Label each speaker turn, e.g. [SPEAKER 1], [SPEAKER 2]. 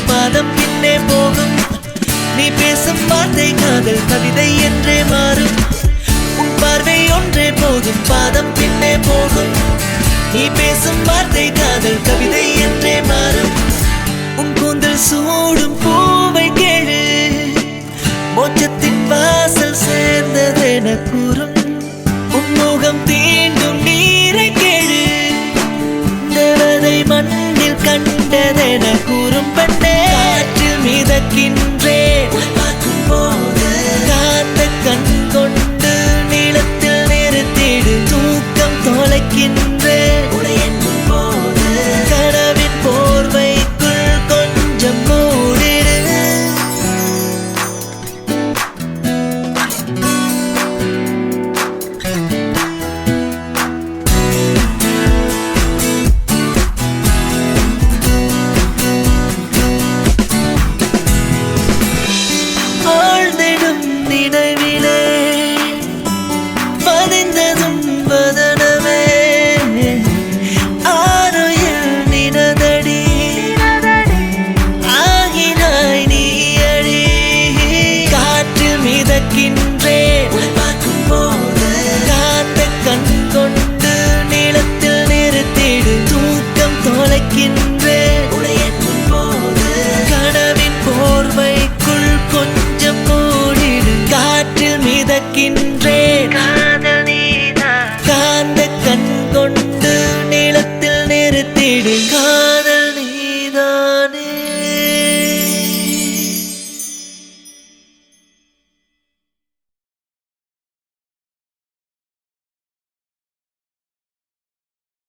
[SPEAKER 1] பாதம் பின்னே போகும் நீ பேசும் வார்த்தை காதல் கவிதை என்றே மாறும் உன் பார்வை ஒன்றே போதும் பாதம் பின்னே போகும் நீ பேசும் வார்த்தை காதல் கவிதை என்றே மாறும் உன் கூந்தல் சூடும் பூவை கேளு மோட்சத்தின் வாசல் சேர்ந்ததென கூறும் உன் முகம் தீண்டும் நீரை கேளு தேவதை மண்ணில் கண்டதென கூறும் பெண்ணே காற்றில் மிதக்கின்றேன் பார்க்கும் போது காந்த கண் கொண்டு நீளத்தில் நிறுத்திடு தூக்கம் தொலைக்கின்றேன் உடையென்னும் போது கனவின் போர்வைக்குள் கொஞ்சம் மூடிடு நினைவிலே பதிந்ததும் வதனமே ஆரோயில் நினதடி ஆகினாய் நீ அடி காற்றில் மிதக்கின்றேன் பார்க்கும் போது காத்த கண் கொண்டு நீளத்தில் நிறுத்திடு தூக்கம் தொலைக்கின்றேன் உடையென்னும் போது கனவின் போர்வைக்குள் கொஞ்சம் காற்றில் மிதக்கின்றேன் காதல் நீதான் காந்த கண் கொண்டு நீளத்தில் நிறுத்திடு